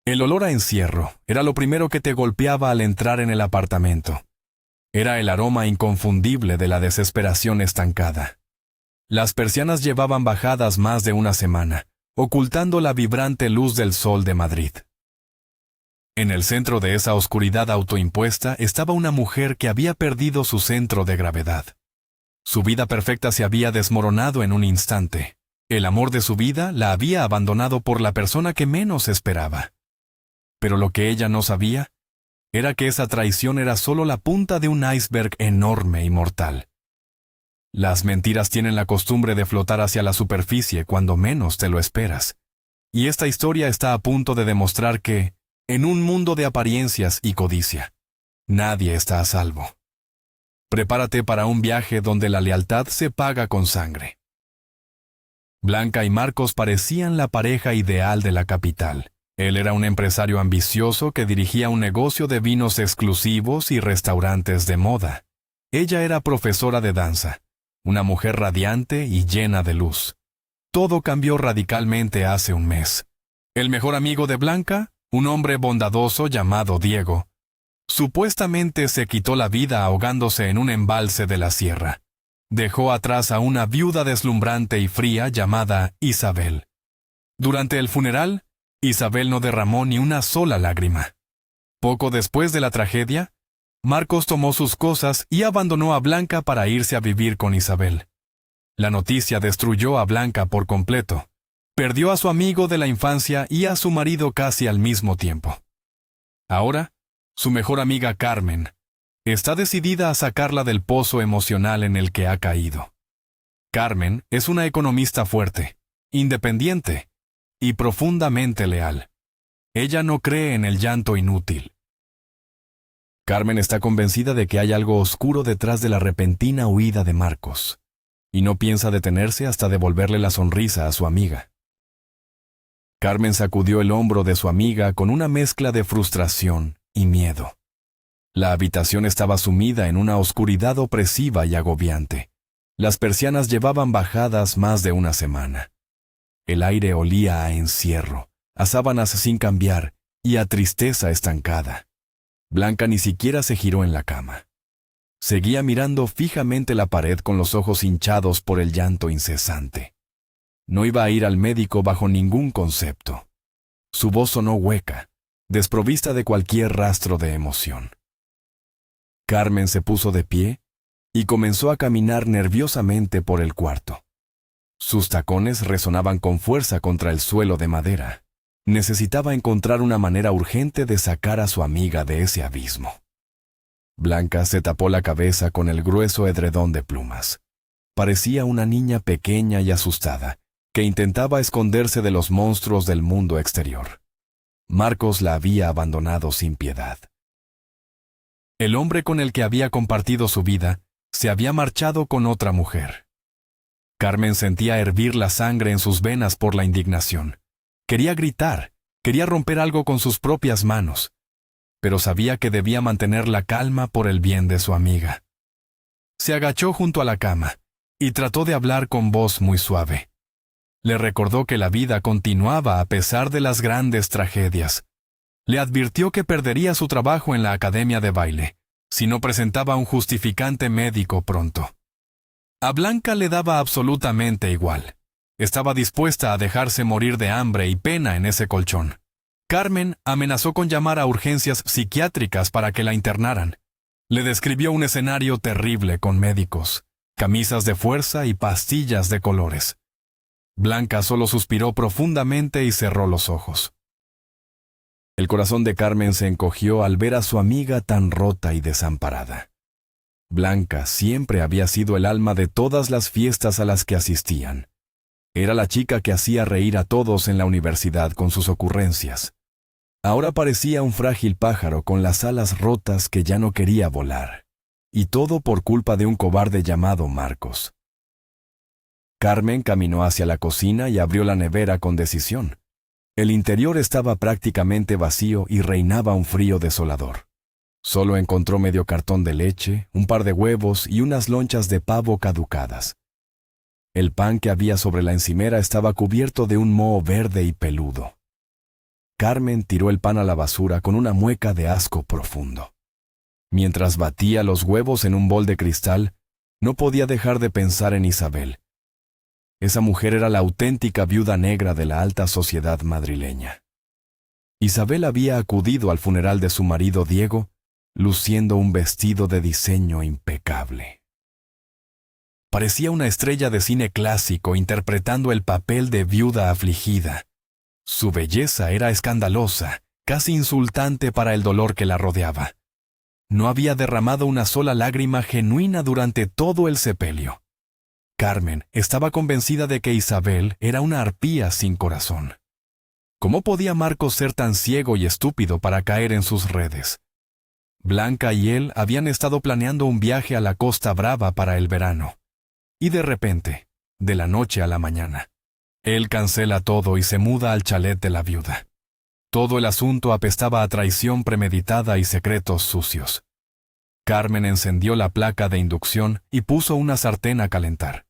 El olor a encierro era lo primero que te golpeaba al entrar en el apartamento. Era el aroma inconfundible de la desesperación estancada. Las persianas llevaban bajadas más de una semana, ocultando la vibrante luz del sol de Madrid. En el centro de esa oscuridad autoimpuesta estaba una mujer que había perdido su centro de gravedad. Su vida perfecta se había desmoronado en un instante. El amor de su vida la había abandonado por la persona que menos esperaba. Pero lo que ella no sabía era que esa traición era solo la punta de un iceberg enorme y mortal. Las mentiras tienen la costumbre de flotar hacia la superficie cuando menos te lo esperas. Y esta historia está a punto de demostrar que, en un mundo de apariencias y codicia, nadie está a salvo. Prepárate para un viaje donde la lealtad se paga con sangre. Blanca y Marcos parecían la pareja ideal de la capital. Él era un empresario ambicioso que dirigía un negocio de vinos exclusivos y restaurantes de moda. Ella era profesora de danza, una mujer radiante y llena de luz. Todo cambió radicalmente hace un mes. El mejor amigo de Blanca, un hombre bondadoso llamado Diego, supuestamente se quitó la vida ahogándose en un embalse de la sierra. Dejó atrás a una viuda deslumbrante y fría llamada Isabel. Durante el funeral, Isabel no derramó ni una sola lágrima. Poco después de la tragedia, Marcos tomó sus cosas y abandonó a Blanca para irse a vivir con Isabel. La noticia destruyó a Blanca por completo. Perdió a su amigo de la infancia y a su marido casi al mismo tiempo. Ahora, su mejor amiga Carmen está decidida a sacarla del pozo emocional en el que ha caído. Carmen es una economista fuerte, independiente y profundamente leal. Ella no cree en el llanto inútil. Carmen está convencida de que hay algo oscuro detrás de la repentina huida de Marcos, y no piensa detenerse hasta devolverle la sonrisa a su amiga. Carmen sacudió el hombro de su amiga con una mezcla de frustración y miedo. La habitación estaba sumida en una oscuridad opresiva y agobiante. Las persianas llevaban bajadas más de una semana. El aire olía a encierro, a sábanas sin cambiar y a tristeza estancada. Blanca ni siquiera se giró en la cama. Seguía mirando fijamente la pared con los ojos hinchados por el llanto incesante. No iba a ir al médico bajo ningún concepto. Su voz sonó hueca, desprovista de cualquier rastro de emoción. Carmen se puso de pie y comenzó a caminar nerviosamente por el cuarto. Sus tacones resonaban con fuerza contra el suelo de madera. Necesitaba encontrar una manera urgente de sacar a su amiga de ese abismo. Blanca se tapó la cabeza con el grueso edredón de plumas. Parecía una niña pequeña y asustada, que intentaba esconderse de los monstruos del mundo exterior. Marcos la había abandonado sin piedad. El hombre con el que había compartido su vida se había marchado con otra mujer. Carmen sentía hervir la sangre en sus venas por la indignación. Quería gritar, quería romper algo con sus propias manos, pero sabía que debía mantener la calma por el bien de su amiga. Se agachó junto a la cama y trató de hablar con voz muy suave. Le recordó que la vida continuaba a pesar de las grandes tragedias. Le advirtió que perdería su trabajo en la academia de baile si no presentaba un justificante médico pronto. A Blanca le daba absolutamente igual. Estaba dispuesta a dejarse morir de hambre y pena en ese colchón. Carmen amenazó con llamar a urgencias psiquiátricas para que la internaran. Le describió un escenario terrible con médicos, camisas de fuerza y pastillas de colores. Blanca solo suspiró profundamente y cerró los ojos. El corazón de Carmen se encogió al ver a su amiga tan rota y desamparada. Blanca siempre había sido el alma de todas las fiestas a las que asistían. Era la chica que hacía reír a todos en la universidad con sus ocurrencias. Ahora parecía un frágil pájaro con las alas rotas que ya no quería volar. Y todo por culpa de un cobarde llamado Marcos. Carmen caminó hacia la cocina y abrió la nevera con decisión. El interior estaba prácticamente vacío y reinaba un frío desolador. Solo encontró medio cartón de leche, un par de huevos y unas lonchas de pavo caducadas. El pan que había sobre la encimera estaba cubierto de un moho verde y peludo. Carmen tiró el pan a la basura con una mueca de asco profundo. Mientras batía los huevos en un bol de cristal, no podía dejar de pensar en Isabel. Esa mujer era la auténtica viuda negra de la alta sociedad madrileña. Isabel había acudido al funeral de su marido Diego, luciendo un vestido de diseño impecable. Parecía una estrella de cine clásico interpretando el papel de viuda afligida. Su belleza era escandalosa, casi insultante para el dolor que la rodeaba. No había derramado una sola lágrima genuina durante todo el sepelio. Carmen estaba convencida de que Isabel era una arpía sin corazón. ¿Cómo podía Marcos ser tan ciego y estúpido para caer en sus redes? Blanca y él habían estado planeando un viaje a la Costa Brava para el verano. Y de repente, de la noche a la mañana, él cancela todo y se muda al chalet de la viuda. Todo el asunto apestaba a traición premeditada y secretos sucios. Carmen encendió la placa de inducción y puso una sartén a calentar.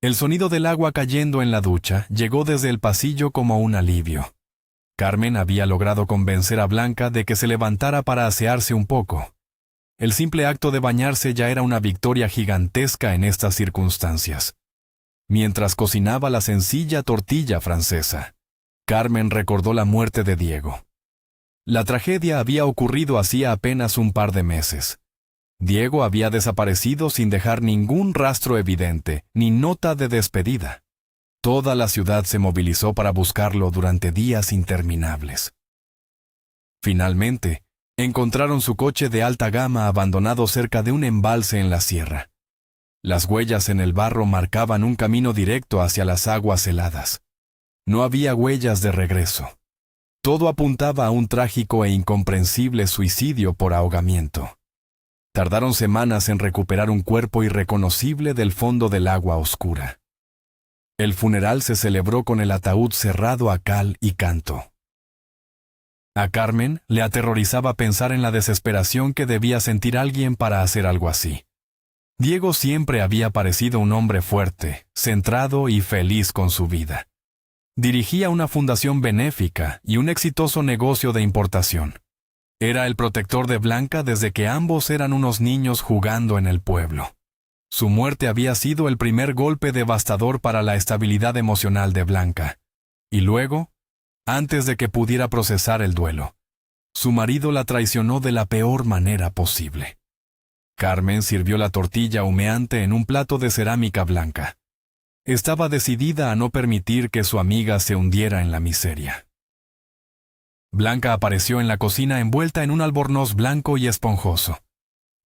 El sonido del agua cayendo en la ducha llegó desde el pasillo como un alivio. Carmen había logrado convencer a Blanca de que se levantara para asearse un poco. El simple acto de bañarse ya era una victoria gigantesca en estas circunstancias. Mientras cocinaba la sencilla tortilla francesa, Carmen recordó la muerte de Diego. La tragedia había ocurrido hacía apenas un par de meses. Diego había desaparecido sin dejar ningún rastro evidente, ni nota de despedida. Toda la ciudad se movilizó para buscarlo durante días interminables. Finalmente, encontraron su coche de alta gama abandonado cerca de un embalse en la sierra. Las huellas en el barro marcaban un camino directo hacia las aguas heladas. No había huellas de regreso. Todo apuntaba a un trágico e incomprensible suicidio por ahogamiento. Tardaron semanas en recuperar un cuerpo irreconocible del fondo del agua oscura. El funeral se celebró con el ataúd cerrado a cal y canto. A Carmen le aterrorizaba pensar en la desesperación que debía sentir alguien para hacer algo así. Diego siempre había parecido un hombre fuerte, centrado y feliz con su vida. Dirigía una fundación benéfica y un exitoso negocio de importación. Era el protector de Blanca desde que ambos eran unos niños jugando en el pueblo. Su muerte había sido el primer golpe devastador para la estabilidad emocional de Blanca. Y luego, antes de que pudiera procesar el duelo, su marido la traicionó de la peor manera posible. Carmen sirvió la tortilla humeante en un plato de cerámica blanca. Estaba decidida a no permitir que su amiga se hundiera en la miseria. Blanca apareció en la cocina envuelta en un albornoz blanco y esponjoso.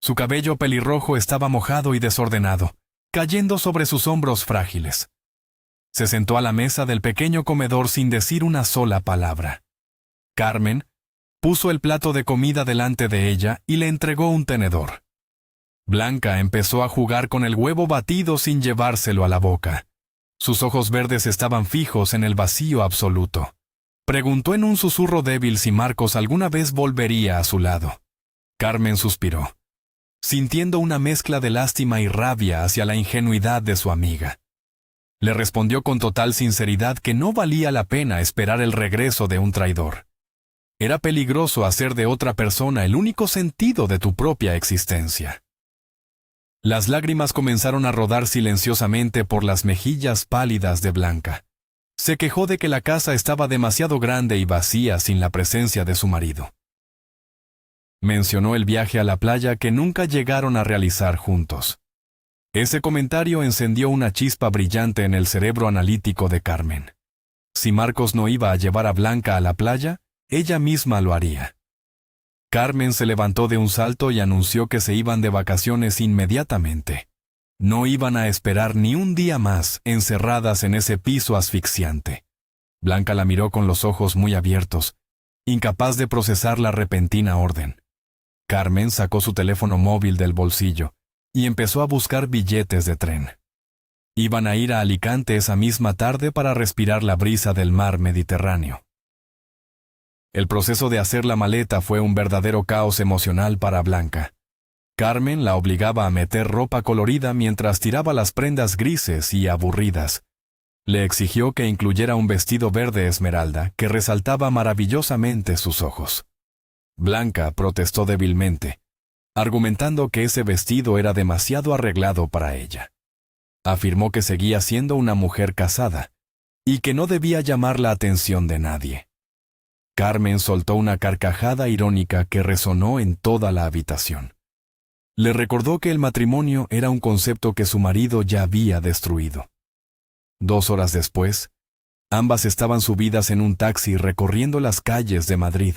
Su cabello pelirrojo estaba mojado y desordenado, cayendo sobre sus hombros frágiles. Se sentó a la mesa del pequeño comedor sin decir una sola palabra. Carmen puso el plato de comida delante de ella y le entregó un tenedor. Blanca empezó a jugar con el huevo batido sin llevárselo a la boca. Sus ojos verdes estaban fijos en el vacío absoluto. Preguntó en un susurro débil si Marcos alguna vez volvería a su lado. Carmen suspiró, sintiendo una mezcla de lástima y rabia hacia la ingenuidad de su amiga. Le respondió con total sinceridad que no valía la pena esperar el regreso de un traidor. Era peligroso hacer de otra persona el único sentido de tu propia existencia. Las lágrimas comenzaron a rodar silenciosamente por las mejillas pálidas de Blanca. Se quejó de que la casa estaba demasiado grande y vacía sin la presencia de su marido. Mencionó el viaje a la playa que nunca llegaron a realizar juntos. Ese comentario encendió una chispa brillante en el cerebro analítico de Carmen. Si Marcos no iba a llevar a Blanca a la playa, ella misma lo haría. Carmen se levantó de un salto y anunció que se iban de vacaciones inmediatamente. No iban a esperar ni un día más encerradas en ese piso asfixiante. Blanca la miró con los ojos muy abiertos, incapaz de procesar la repentina orden. Carmen sacó su teléfono móvil del bolsillo y empezó a buscar billetes de tren. Iban a ir a Alicante esa misma tarde para respirar la brisa del mar Mediterráneo. El proceso de hacer la maleta fue un verdadero caos emocional para Blanca. Carmen la obligaba a meter ropa colorida mientras tiraba las prendas grises y aburridas. Le exigió que incluyera un vestido verde esmeralda que resaltaba maravillosamente sus ojos. Blanca protestó débilmente, argumentando que ese vestido era demasiado arreglado para ella. Afirmó que seguía siendo una mujer casada y que no debía llamar la atención de nadie. Carmen soltó una carcajada irónica que resonó en toda la habitación. Le recordó que el matrimonio era un concepto que su marido ya había destruido. 2 horas después, ambas estaban subidas en un taxi recorriendo las calles de Madrid.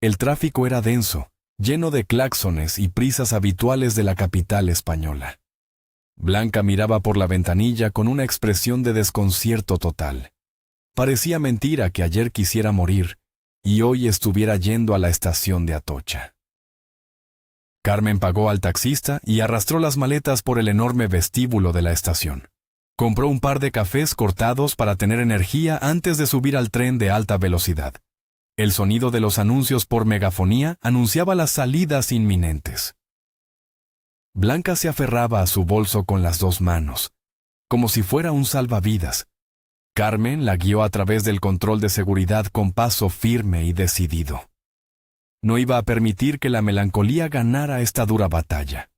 El tráfico era denso, lleno de claxones y prisas habituales de la capital española. Blanca miraba por la ventanilla con una expresión de desconcierto total. Parecía mentira que ayer quisiera morir y hoy estuviera yendo a la estación de Atocha. Carmen pagó al taxista y arrastró las maletas por el enorme vestíbulo de la estación. Compró un par de cafés cortados para tener energía antes de subir al tren de alta velocidad. El sonido de los anuncios por megafonía anunciaba las salidas inminentes. Blanca se aferraba a su bolso con las 2 manos, como si fuera un salvavidas. Carmen la guió a través del control de seguridad con paso firme y decidido. No iba a permitir que la melancolía ganara esta dura batalla.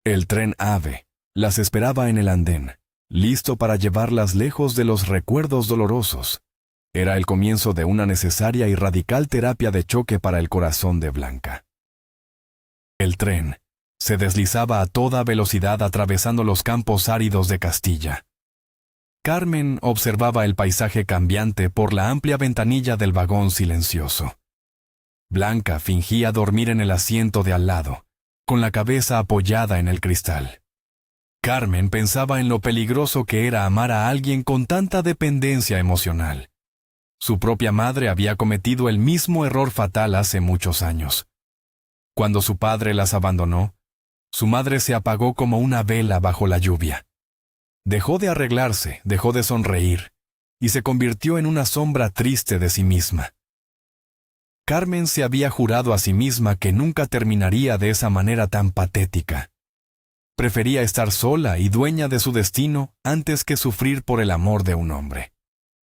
El tren AVE las esperaba en el andén, listo para llevarlas lejos de los recuerdos dolorosos. Era el comienzo de una necesaria y radical terapia de choque para el corazón de Blanca. El tren se deslizaba a toda velocidad atravesando los campos áridos de Castilla. Carmen observaba el paisaje cambiante por la amplia ventanilla del vagón silencioso. Blanca fingía dormir en el asiento de al lado, con la cabeza apoyada en el cristal. Carmen pensaba en lo peligroso que era amar a alguien con tanta dependencia emocional. Su propia madre había cometido el mismo error fatal hace muchos años. Cuando su padre las abandonó, su madre se apagó como una vela bajo la lluvia. Dejó de arreglarse, dejó de sonreír, y se convirtió en una sombra triste de sí misma. Carmen se había jurado a sí misma que nunca terminaría de esa manera tan patética. Prefería estar sola y dueña de su destino antes que sufrir por el amor de un hombre.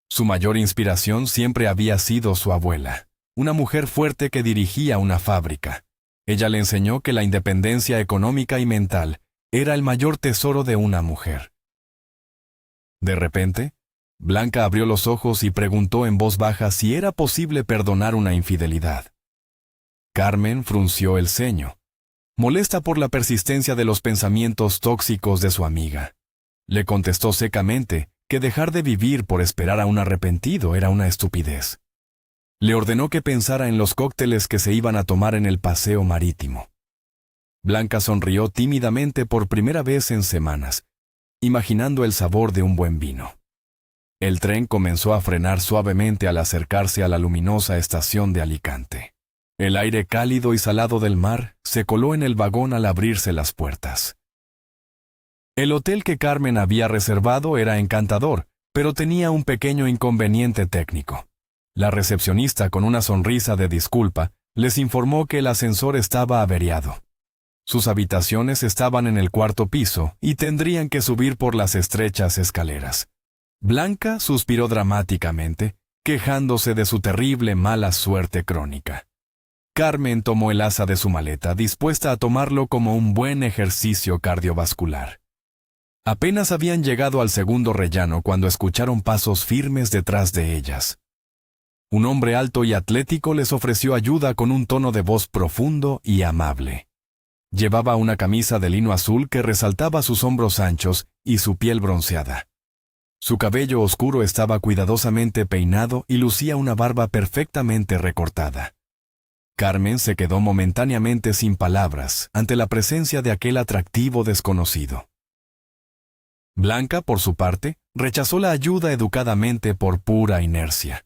Su mayor inspiración siempre había sido su abuela, una mujer fuerte que dirigía una fábrica. Ella le enseñó que la independencia económica y mental era el mayor tesoro de una mujer. De repente, Blanca abrió los ojos y preguntó en voz baja si era posible perdonar una infidelidad. Carmen frunció el ceño, molesta por la persistencia de los pensamientos tóxicos de su amiga. Le contestó secamente que dejar de vivir por esperar a un arrepentido era una estupidez. Le ordenó que pensara en los cócteles que se iban a tomar en el paseo marítimo. Blanca sonrió tímidamente por primera vez en semanas, imaginando el sabor de un buen vino. El tren comenzó a frenar suavemente al acercarse a la luminosa estación de Alicante. El aire cálido y salado del mar se coló en el vagón al abrirse las puertas. El hotel que Carmen había reservado era encantador, pero tenía un pequeño inconveniente técnico. La recepcionista, con una sonrisa de disculpa, les informó que el ascensor estaba averiado. Sus habitaciones estaban en el 4º piso y tendrían que subir por las estrechas escaleras. Blanca suspiró dramáticamente, quejándose de su terrible mala suerte crónica. Carmen tomó el asa de su maleta, dispuesta a tomarlo como un buen ejercicio cardiovascular. Apenas habían llegado al segundo rellano cuando escucharon pasos firmes detrás de ellas. Un hombre alto y atlético les ofreció ayuda con un tono de voz profundo y amable. Llevaba una camisa de lino azul que resaltaba sus hombros anchos y su piel bronceada. Su cabello oscuro estaba cuidadosamente peinado y lucía una barba perfectamente recortada. Carmen se quedó momentáneamente sin palabras ante la presencia de aquel atractivo desconocido. Blanca, por su parte, rechazó la ayuda educadamente por pura inercia.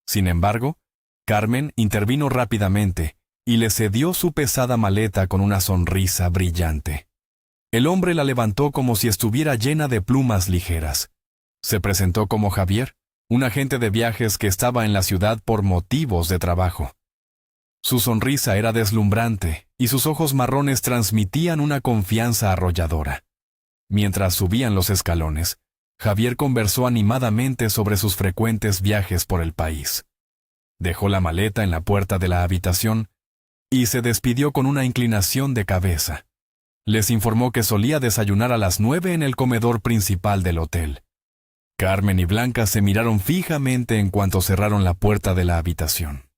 Sin embargo, Carmen intervino rápidamente y le cedió su pesada maleta con una sonrisa brillante. El hombre la levantó como si estuviera llena de plumas ligeras. Se presentó como Javier, un agente de viajes que estaba en la ciudad por motivos de trabajo. Su sonrisa era deslumbrante y sus ojos marrones transmitían una confianza arrolladora. Mientras subían los escalones, Javier conversó animadamente sobre sus frecuentes viajes por el país. Dejó la maleta en la puerta de la habitación y se despidió con una inclinación de cabeza. Les informó que solía desayunar a las 9 en el comedor principal del hotel. Carmen y Blanca se miraron fijamente en cuanto cerraron la puerta de la habitación.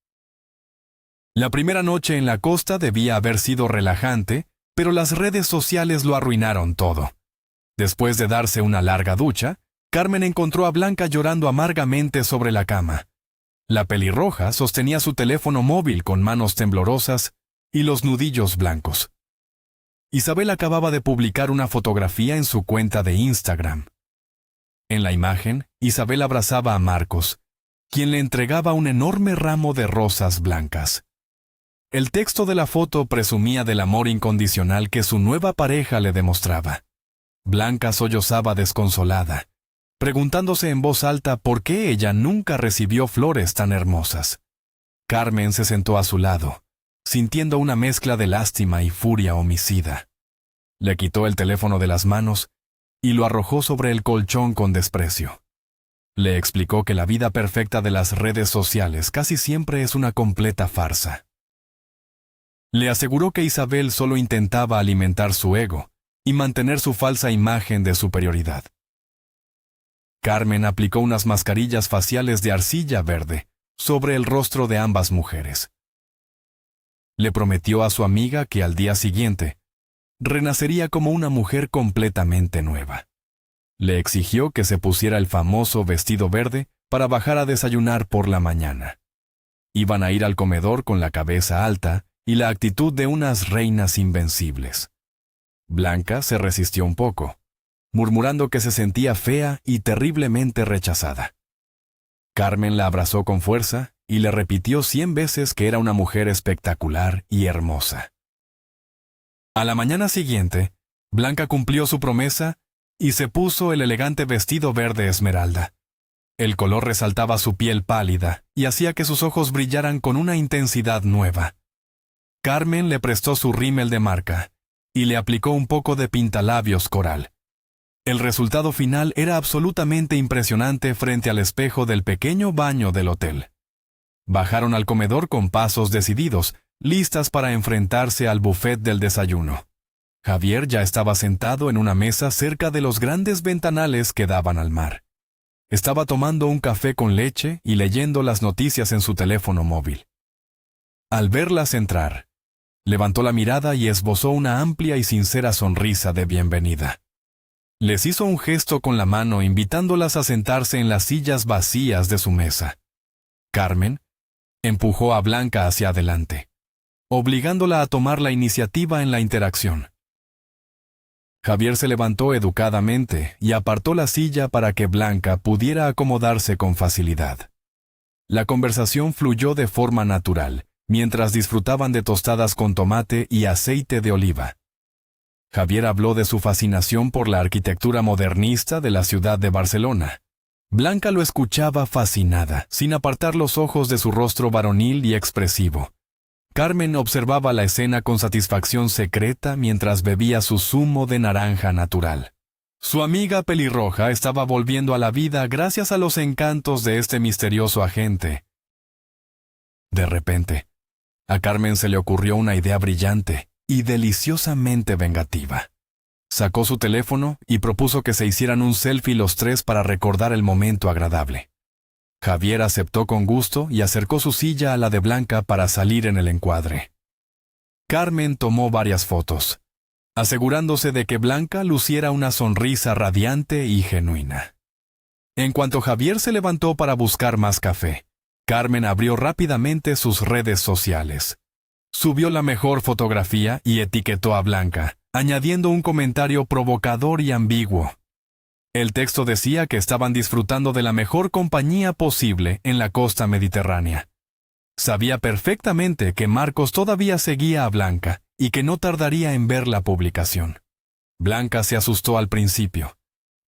La primera noche en la costa debía haber sido relajante, pero las redes sociales lo arruinaron todo. Después de darse una larga ducha, Carmen encontró a Blanca llorando amargamente sobre la cama. La pelirroja sostenía su teléfono móvil con manos temblorosas y los nudillos blancos. Isabel acababa de publicar una fotografía en su cuenta de Instagram. En la imagen, Isabel abrazaba a Marcos, quien le entregaba un enorme ramo de rosas blancas. El texto de la foto presumía del amor incondicional que su nueva pareja le demostraba. Blanca sollozaba desconsolada, preguntándose en voz alta por qué ella nunca recibió flores tan hermosas. Carmen se sentó a su lado, sintiendo una mezcla de lástima y furia homicida. Le quitó el teléfono de las manos y lo arrojó sobre el colchón con desprecio. Le explicó que la vida perfecta de las redes sociales casi siempre es una completa farsa. Le aseguró que Isabel solo intentaba alimentar su ego y mantener su falsa imagen de superioridad. Carmen aplicó unas mascarillas faciales de arcilla verde sobre el rostro de ambas mujeres. Le prometió a su amiga que al día siguiente renacería como una mujer completamente nueva. Le exigió que se pusiera el famoso vestido verde para bajar a desayunar por la mañana. Iban a ir al comedor con la cabeza alta y la actitud de unas reinas invencibles. Blanca se resistió un poco, murmurando que se sentía fea y terriblemente rechazada. Carmen la abrazó con fuerza y le repitió 100 veces que era una mujer espectacular y hermosa. A la mañana siguiente, Blanca cumplió su promesa y se puso el elegante vestido verde esmeralda. El color resaltaba su piel pálida y hacía que sus ojos brillaran con una intensidad nueva. Carmen le prestó su rímel de marca y le aplicó un poco de pintalabios coral. El resultado final era absolutamente impresionante frente al espejo del pequeño baño del hotel. Bajaron al comedor con pasos decididos, listas para enfrentarse al buffet del desayuno. Javier ya estaba sentado en una mesa cerca de los grandes ventanales que daban al mar. Estaba tomando un café con leche y leyendo las noticias en su teléfono móvil. Al verlas entrar, levantó la mirada y esbozó una amplia y sincera sonrisa de bienvenida. Les hizo un gesto con la mano invitándolas a sentarse en las sillas vacías de su mesa. Carmen empujó a Blanca hacia adelante, obligándola a tomar la iniciativa en la interacción. Javier se levantó educadamente y apartó la silla para que Blanca pudiera acomodarse con facilidad. La conversación fluyó de forma natural, mientras disfrutaban de tostadas con tomate y aceite de oliva. Javier habló de su fascinación por la arquitectura modernista de la ciudad de Barcelona. Blanca lo escuchaba fascinada, sin apartar los ojos de su rostro varonil y expresivo. Carmen observaba la escena con satisfacción secreta mientras bebía su zumo de naranja natural. Su amiga pelirroja estaba volviendo a la vida gracias a los encantos de este misterioso agente. De repente, a Carmen se le ocurrió una idea brillante y deliciosamente vengativa. Sacó su teléfono y propuso que se hicieran un selfie los tres para recordar el momento agradable. Javier aceptó con gusto y acercó su silla a la de Blanca para salir en el encuadre. Carmen tomó varias fotos, asegurándose de que Blanca luciera una sonrisa radiante y genuina. En cuanto Javier se levantó para buscar más café, Carmen abrió rápidamente sus redes sociales. Subió la mejor fotografía y etiquetó a Blanca, añadiendo un comentario provocador y ambiguo. El texto decía que estaban disfrutando de la mejor compañía posible en la costa mediterránea. Sabía perfectamente que Marcos todavía seguía a Blanca y que no tardaría en ver la publicación. Blanca se asustó al principio,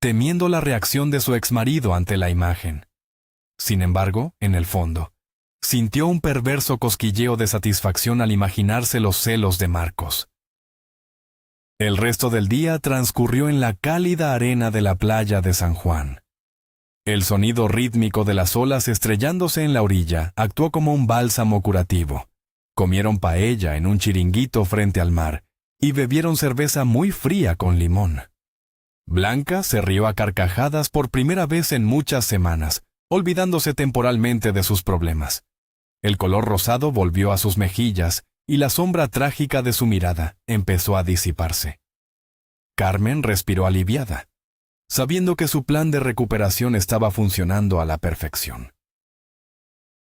temiendo la reacción de su exmarido ante la imagen. Sin embargo, en el fondo, sintió un perverso cosquilleo de satisfacción al imaginarse los celos de Marcos. El resto del día transcurrió en la cálida arena de la playa de San Juan. El sonido rítmico de las olas estrellándose en la orilla actuó como un bálsamo curativo. Comieron paella en un chiringuito frente al mar y bebieron cerveza muy fría con limón. Blanca se rió a carcajadas por primera vez en muchas semanas, olvidándose temporalmente de sus problemas. El color rosado volvió a sus mejillas y la sombra trágica de su mirada empezó a disiparse. Carmen respiró aliviada, sabiendo que su plan de recuperación estaba funcionando a la perfección.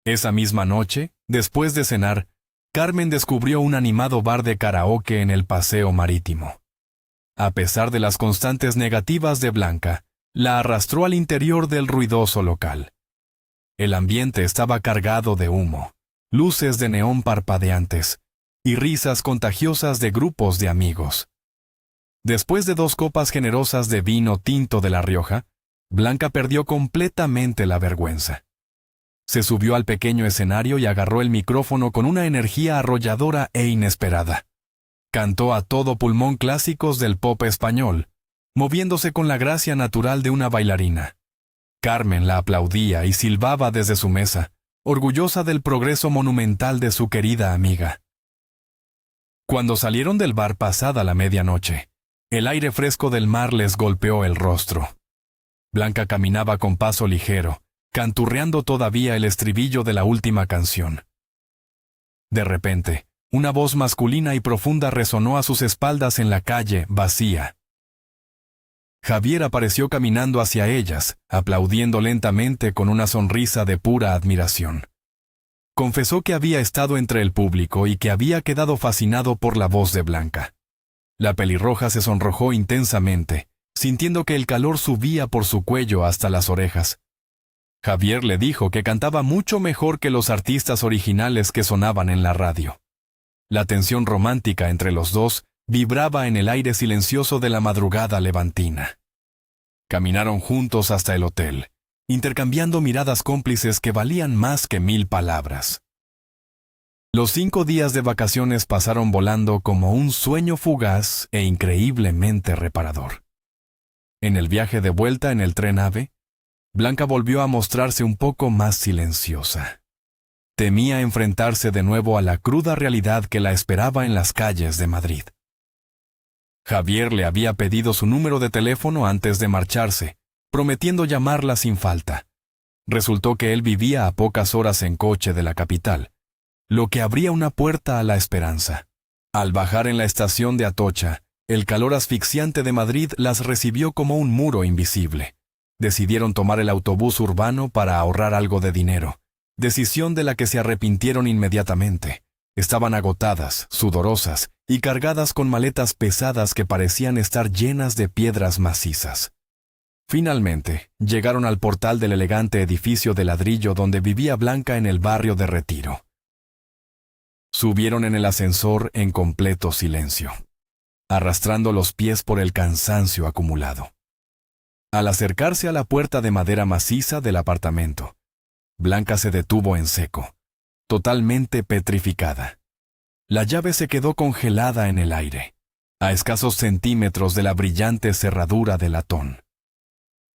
Esa misma noche, después de cenar, Carmen descubrió un animado bar de karaoke en el paseo marítimo. A pesar de las constantes negativas de Blanca, la arrastró al interior del ruidoso local. El ambiente estaba cargado de humo, luces de neón parpadeantes y risas contagiosas de grupos de amigos. Después de 2 copas generosas de vino tinto de La Rioja, Blanca perdió completamente la vergüenza. Se subió al pequeño escenario y agarró el micrófono con una energía arrolladora e inesperada. Cantó a todo pulmón clásicos del pop español, moviéndose con la gracia natural de una bailarina. Carmen la aplaudía y silbaba desde su mesa, orgullosa del progreso monumental de su querida amiga. Cuando salieron del bar pasada la medianoche, el aire fresco del mar les golpeó el rostro. Blanca caminaba con paso ligero, canturreando todavía el estribillo de la última canción. De repente, una voz masculina y profunda resonó a sus espaldas en la calle, vacía. Javier apareció caminando hacia ellas, aplaudiendo lentamente con una sonrisa de pura admiración. Confesó que había estado entre el público y que había quedado fascinado por la voz de Blanca. La pelirroja se sonrojó intensamente, sintiendo que el calor subía por su cuello hasta las orejas. Javier le dijo que cantaba mucho mejor que los artistas originales que sonaban en la radio. La tensión romántica entre los dos vibraba en el aire silencioso de la madrugada levantina. Caminaron juntos hasta el hotel, intercambiando miradas cómplices que valían más que 1000 palabras. Los 5 días de vacaciones pasaron volando como un sueño fugaz e increíblemente reparador. En el viaje de vuelta en el tren AVE, Blanca volvió a mostrarse un poco más silenciosa. Temía enfrentarse de nuevo a la cruda realidad que la esperaba en las calles de Madrid. Javier le había pedido su número de teléfono antes de marcharse, prometiendo llamarla sin falta. Resultó que él vivía a pocas horas en coche de la capital, lo que abría una puerta a la esperanza. Al bajar en la estación de Atocha, el calor asfixiante de Madrid las recibió como un muro invisible. Decidieron tomar el autobús urbano para ahorrar algo de dinero, decisión de la que se arrepintieron inmediatamente. Estaban agotadas, sudorosas y cargadas con maletas pesadas que parecían estar llenas de piedras macizas. Finalmente, llegaron al portal del elegante edificio de ladrillo donde vivía Blanca en el barrio de Retiro. Subieron en el ascensor en completo silencio, arrastrando los pies por el cansancio acumulado. Al acercarse a la puerta de madera maciza del apartamento, Blanca se detuvo en seco, totalmente petrificada. La llave se quedó congelada en el aire, a escasos centímetros de la brillante cerradura de latón.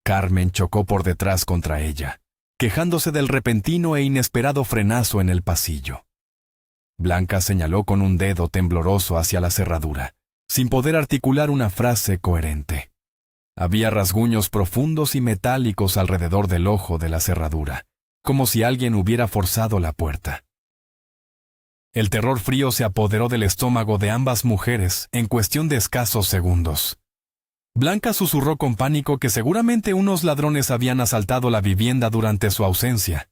Carmen chocó por detrás contra ella, quejándose del repentino e inesperado frenazo en el pasillo. Blanca señaló con un dedo tembloroso hacia la cerradura, sin poder articular una frase coherente. Había rasguños profundos y metálicos alrededor del ojo de la cerradura, como si alguien hubiera forzado la puerta. El terror frío se apoderó del estómago de ambas mujeres en cuestión de escasos segundos. Blanca susurró con pánico que seguramente unos ladrones habían asaltado la vivienda durante su ausencia.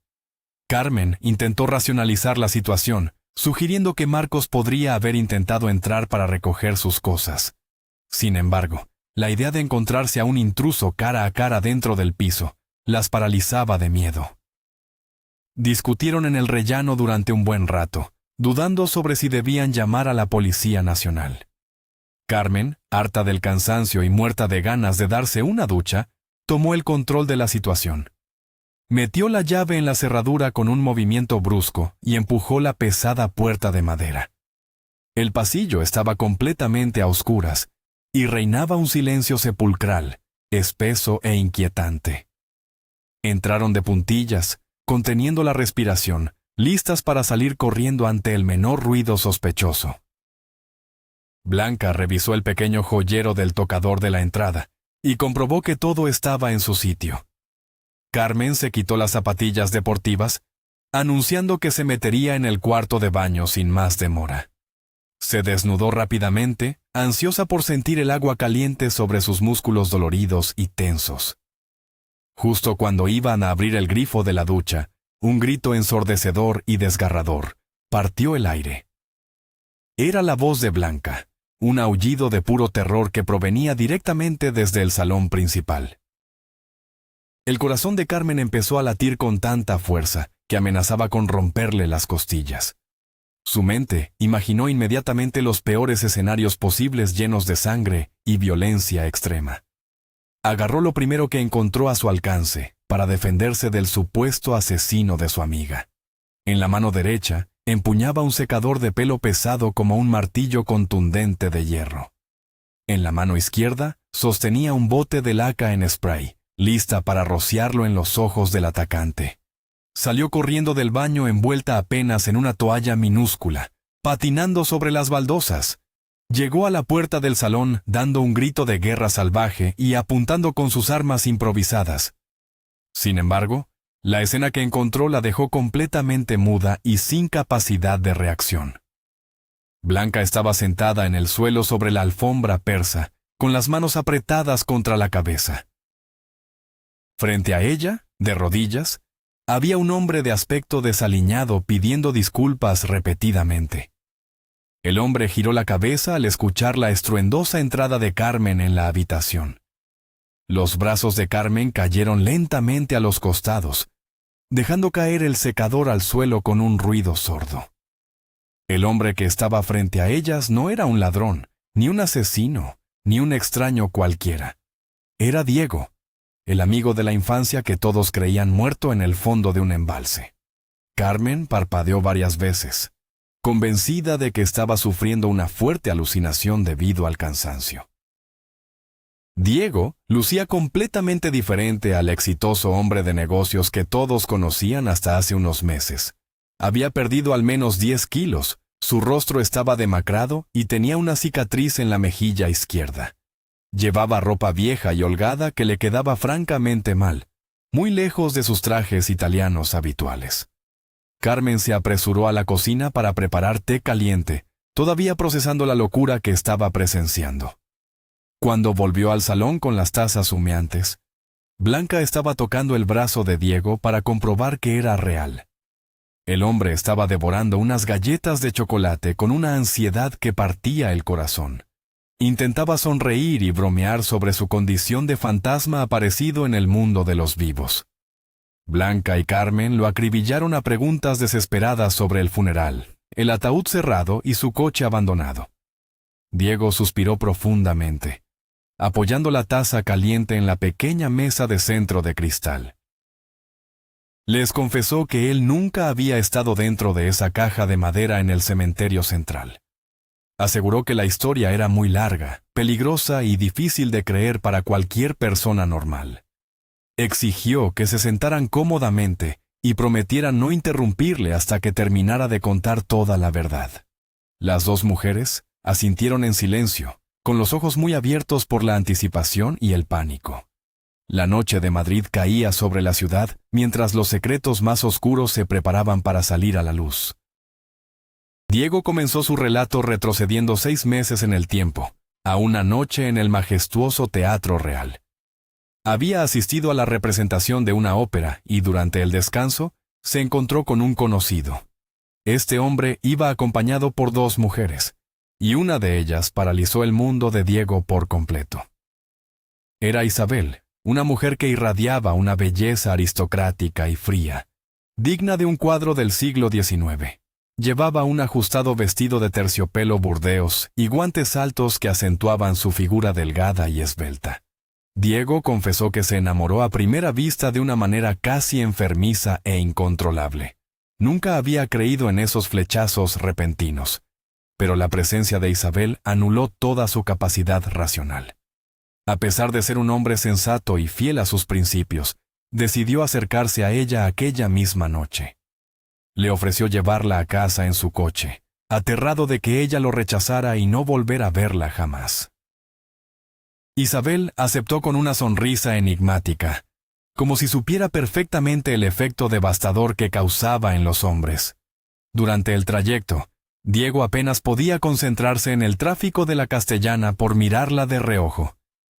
Carmen intentó racionalizar la situación, sugiriendo que Marcos podría haber intentado entrar para recoger sus cosas. Sin embargo, la idea de encontrarse a un intruso cara a cara dentro del piso las paralizaba de miedo. Discutieron en el rellano durante un buen rato, dudando sobre si debían llamar a la Policía Nacional. Carmen, harta del cansancio y muerta de ganas de darse una ducha, tomó el control de la situación. Metió la llave en la cerradura con un movimiento brusco y empujó la pesada puerta de madera. El pasillo estaba completamente a oscuras, y reinaba un silencio sepulcral, espeso e inquietante. Entraron de puntillas, conteniendo la respiración, listas para salir corriendo ante el menor ruido sospechoso. Blanca revisó el pequeño joyero del tocador de la entrada y comprobó que todo estaba en su sitio. Carmen se quitó las zapatillas deportivas, anunciando que se metería en el cuarto de baño sin más demora. Se desnudó rápidamente, ansiosa por sentir el agua caliente sobre sus músculos doloridos y tensos. Justo cuando iban a abrir el grifo de la ducha, un grito ensordecedor y desgarrador partió el aire. Era la voz de Blanca, un aullido de puro terror que provenía directamente desde el salón principal. El corazón de Carmen empezó a latir con tanta fuerza que amenazaba con romperle las costillas. Su mente imaginó inmediatamente los peores escenarios posibles llenos de sangre y violencia extrema. Agarró lo primero que encontró a su alcance para defenderse del supuesto asesino de su amiga. En la mano derecha empuñaba un secador de pelo pesado como un martillo contundente de hierro. En la mano izquierda sostenía un bote de laca en spray, lista para rociarlo en los ojos del atacante. Salió corriendo del baño envuelta apenas en una toalla minúscula, patinando sobre las baldosas. Llegó a la puerta del salón dando un grito de guerra salvaje y apuntando con sus armas improvisadas. Sin embargo, la escena que encontró la dejó completamente muda y sin capacidad de reacción. Blanca estaba sentada en el suelo sobre la alfombra persa, con las manos apretadas contra la cabeza. Frente a ella, de rodillas, había un hombre de aspecto desaliñado pidiendo disculpas repetidamente. El hombre giró la cabeza al escuchar la estruendosa entrada de Carmen en la habitación. Los brazos de Carmen cayeron lentamente a los costados, dejando caer el secador al suelo con un ruido sordo. El hombre que estaba frente a ellas no era un ladrón, ni un asesino, ni un extraño cualquiera. Era Diego, el amigo de la infancia que todos creían muerto en el fondo de un embalse. Carmen parpadeó varias veces, convencida de que estaba sufriendo una fuerte alucinación debido al cansancio. Diego lucía completamente diferente al exitoso hombre de negocios que todos conocían hasta hace unos meses. Había perdido al menos 10 kilos, su rostro estaba demacrado y tenía una cicatriz en la mejilla izquierda. Llevaba ropa vieja y holgada que le quedaba francamente mal, muy lejos de sus trajes italianos habituales. Carmen se apresuró a la cocina para preparar té caliente, todavía procesando la locura que estaba presenciando. Cuando volvió al salón con las tazas humeantes, Blanca estaba tocando el brazo de Diego para comprobar que era real. El hombre estaba devorando unas galletas de chocolate con una ansiedad que partía el corazón. Intentaba sonreír y bromear sobre su condición de fantasma aparecido en el mundo de los vivos. Blanca y Carmen lo acribillaron a preguntas desesperadas sobre el funeral, el ataúd cerrado y su coche abandonado. Diego suspiró profundamente, apoyando la taza caliente en la pequeña mesa de centro de cristal. Les confesó que él nunca había estado dentro de esa caja de madera en el cementerio central. Aseguró que la historia era muy larga, peligrosa y difícil de creer para cualquier persona normal. Exigió que se sentaran cómodamente y prometieran no interrumpirle hasta que terminara de contar toda la verdad. Las dos mujeres asintieron en silencio, con los ojos muy abiertos por la anticipación y el pánico. La noche de Madrid caía sobre la ciudad mientras los secretos más oscuros se preparaban para salir a la luz. Diego comenzó su relato retrocediendo 6 meses en el tiempo, a una noche en el majestuoso Teatro Real. Había asistido a la representación de una ópera y durante el descanso se encontró con un conocido. Este hombre iba acompañado por 2 mujeres, y una de ellas paralizó el mundo de Diego por completo. Era Isabel, una mujer que irradiaba una belleza aristocrática y fría, digna de un cuadro del siglo XIX. Llevaba un ajustado vestido de terciopelo burdeos y guantes altos que acentuaban su figura delgada y esbelta. Diego confesó que se enamoró a primera vista de una manera casi enfermiza e incontrolable. Nunca había creído en esos flechazos repentinos. pero la presencia de Isabel anuló toda su capacidad racional. A pesar de ser un hombre sensato y fiel a sus principios, decidió acercarse a ella aquella misma noche. Le ofreció llevarla a casa en su coche, aterrado de que ella lo rechazara y no volver a verla jamás. Isabel aceptó con una sonrisa enigmática, como si supiera perfectamente el efecto devastador que causaba en los hombres. Durante el trayecto, Diego apenas podía concentrarse en el tráfico de la Castellana por mirarla de reojo.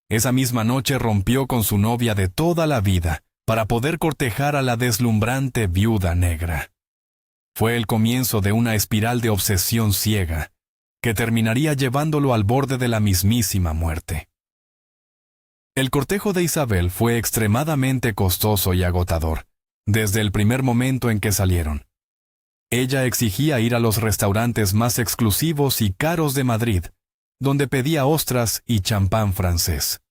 Esa misma noche rompió con su novia de toda la vida para poder cortejar a la deslumbrante viuda negra. Fue el comienzo de una espiral de obsesión ciega, que terminaría llevándolo al borde de la mismísima muerte. El cortejo de Isabel fue extremadamente costoso y agotador, desde el primer momento en que salieron. Ella exigía ir a los restaurantes más exclusivos y caros de Madrid, donde pedía ostras y champán francés.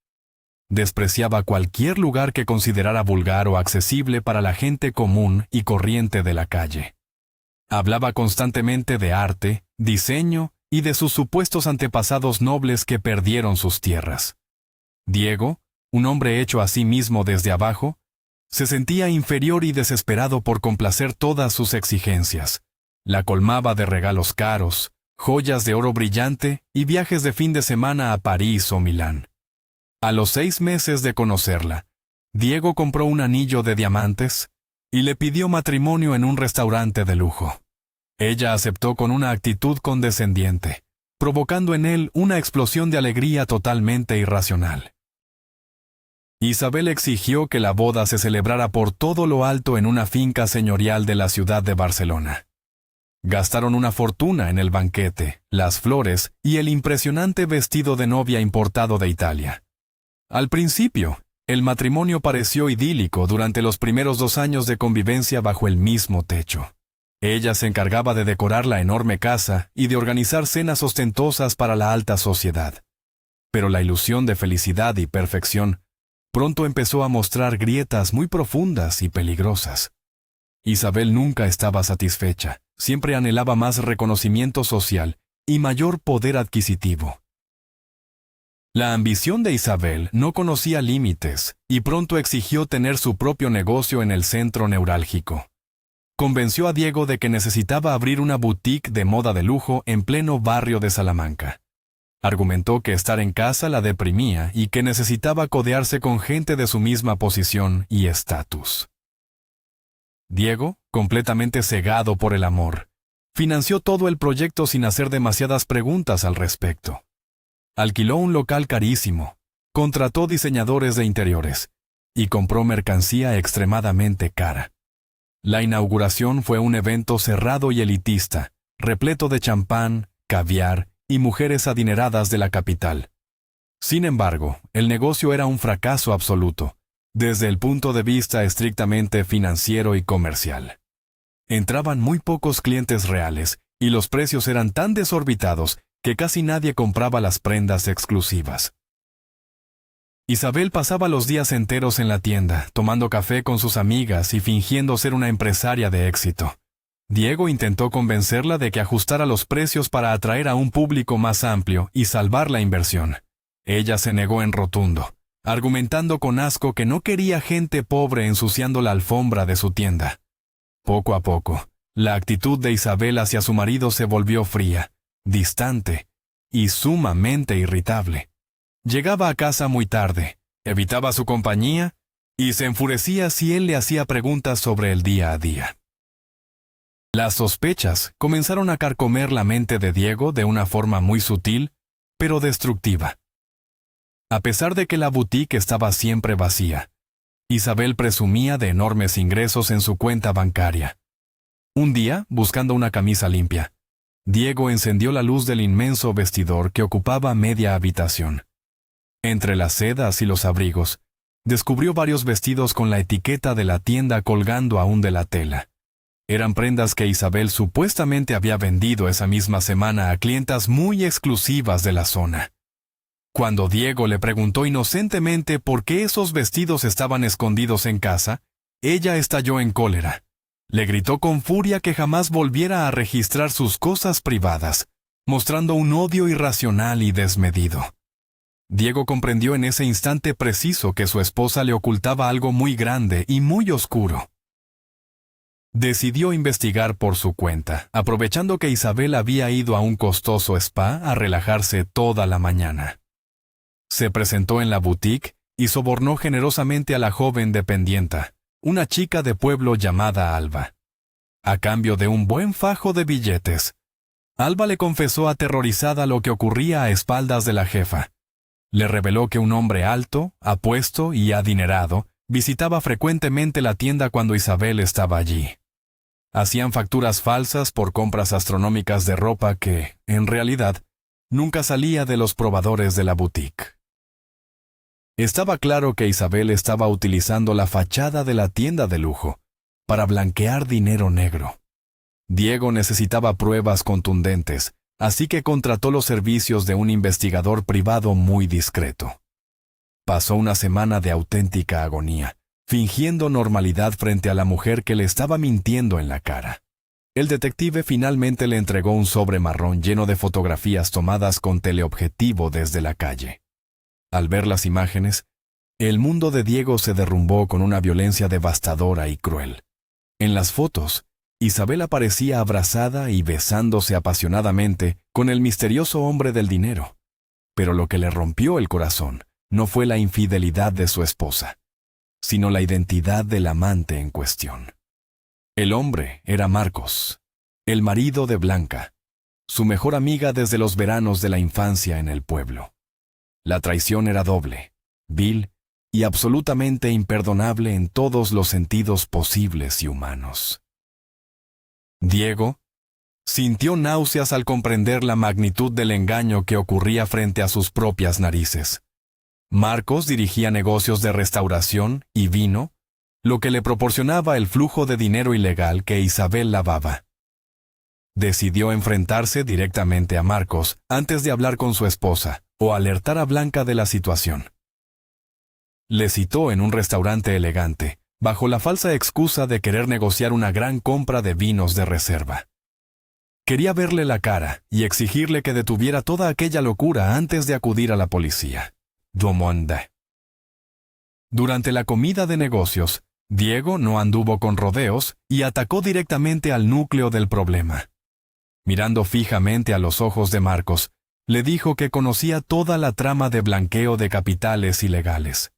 Despreciaba cualquier lugar que considerara vulgar o accesible para la gente común y corriente de la calle. Hablaba constantemente de arte, diseño y de sus supuestos antepasados nobles que perdieron sus tierras. Diego, un hombre hecho a sí mismo desde abajo, se sentía inferior y desesperado por complacer todas sus exigencias. La colmaba de regalos caros, joyas de oro brillante y viajes de fin de semana a París o Milán. A los 6 meses de conocerla, Diego compró un anillo de diamantes y le pidió matrimonio en un restaurante de lujo. Ella aceptó con una actitud condescendiente, provocando en él una explosión de alegría totalmente irracional. Isabel exigió que la boda se celebrara por todo lo alto en una finca señorial de la ciudad de Barcelona. Gastaron una fortuna en el banquete, las flores y el impresionante vestido de novia importado de Italia. Al principio, el matrimonio pareció idílico durante los primeros 2 años de convivencia bajo el mismo techo. Ella se encargaba de decorar la enorme casa y de organizar cenas ostentosas para la alta sociedad. Pero la ilusión de felicidad y perfección pronto empezó a mostrar grietas muy profundas y peligrosas. Isabel nunca estaba satisfecha, siempre anhelaba más reconocimiento social y mayor poder adquisitivo. La ambición de Isabel no conocía límites y pronto exigió tener su propio negocio en el centro neurálgico. Convenció a Diego de que necesitaba abrir una boutique de moda de lujo en pleno barrio de Salamanca. Argumentó que estar en casa la deprimía y que necesitaba codearse con gente de su misma posición y estatus. Diego, completamente cegado por el amor, financió todo el proyecto sin hacer demasiadas preguntas al respecto. Alquiló un local carísimo, contrató diseñadores de interiores y compró mercancía extremadamente cara. La inauguración fue un evento cerrado y elitista, repleto de champán, caviar y mujeres adineradas de la capital. Sin embargo, el negocio era un fracaso absoluto, desde el punto de vista estrictamente financiero y comercial. Entraban muy pocos clientes reales y los precios eran tan desorbitados que casi nadie compraba las prendas exclusivas. Isabel pasaba los días enteros en la tienda, tomando café con sus amigas y fingiendo ser una empresaria de éxito. Diego intentó convencerla de que ajustara los precios para atraer a un público más amplio y salvar la inversión. Ella se negó en rotundo, argumentando con asco que no quería gente pobre ensuciando la alfombra de su tienda. Poco a poco, la actitud de Isabel hacia su marido se volvió fría, distante y sumamente irritable. Llegaba a casa muy tarde, evitaba su compañía y se enfurecía si él le hacía preguntas sobre el día a día. Las sospechas comenzaron a carcomer la mente de Diego de una forma muy sutil, pero destructiva. A pesar de que la boutique estaba siempre vacía, Isabel presumía de enormes ingresos en su cuenta bancaria. Un día, buscando una camisa limpia, Diego encendió la luz del inmenso vestidor que ocupaba media habitación. Entre las sedas y los abrigos, descubrió varios vestidos con la etiqueta de la tienda colgando aún de la tela. Eran prendas que Isabel supuestamente había vendido esa misma semana a clientas muy exclusivas de la zona. Cuando Diego le preguntó inocentemente por qué esos vestidos estaban escondidos en casa, ella estalló en cólera. Le gritó con furia que jamás volviera a registrar sus cosas privadas, mostrando un odio irracional y desmedido. Diego comprendió en ese instante preciso que su esposa le ocultaba algo muy grande y muy oscuro. Decidió investigar por su cuenta, aprovechando que Isabel había ido a un costoso spa a relajarse toda la mañana. Se presentó en la boutique y sobornó generosamente a la joven dependienta, una chica de pueblo llamada Alba. A cambio de un buen fajo de billetes, Alba le confesó aterrorizada lo que ocurría a espaldas de la jefa. Le reveló que un hombre alto, apuesto y adinerado visitaba frecuentemente la tienda cuando Isabel estaba allí. Hacían facturas falsas por compras astronómicas de ropa que, en realidad, nunca salía de los probadores de la boutique. Estaba claro que Isabel estaba utilizando la fachada de la tienda de lujo para blanquear dinero negro. Diego necesitaba pruebas contundentes, así que contrató los servicios de un investigador privado muy discreto. Pasó una semana de auténtica agonía, fingiendo normalidad frente a la mujer que le estaba mintiendo en la cara. El detective finalmente le entregó un sobre marrón lleno de fotografías tomadas con teleobjetivo desde la calle. Al ver las imágenes, el mundo de Diego se derrumbó con una violencia devastadora y cruel. En las fotos, Isabel aparecía abrazada y besándose apasionadamente con el misterioso hombre del dinero. Pero lo que le rompió el corazón no fue la infidelidad de su esposa, sino la identidad del amante en cuestión. El hombre era Marcos, el marido de Blanca, su mejor amiga desde los veranos de la infancia en el pueblo. La traición era doble, vil y absolutamente imperdonable en todos los sentidos posibles y humanos. Diego sintió náuseas al comprender la magnitud del engaño que ocurría frente a sus propias narices. Marcos dirigía negocios de restauración y vino, lo que le proporcionaba el flujo de dinero ilegal que Isabel lavaba. Decidió enfrentarse directamente a Marcos antes de hablar con su esposa o alertar a Blanca de la situación. Le citó en un restaurante elegante, bajo la falsa excusa de querer negociar una gran compra de vinos de reserva. Quería verle la cara y exigirle que detuviera toda aquella locura antes de acudir a la policía. Durante la comida de negocios, Diego no anduvo con rodeos y atacó directamente al núcleo del problema. Mirando fijamente a los ojos de Marcos, le dijo que conocía toda la trama de blanqueo de capitales ilegales.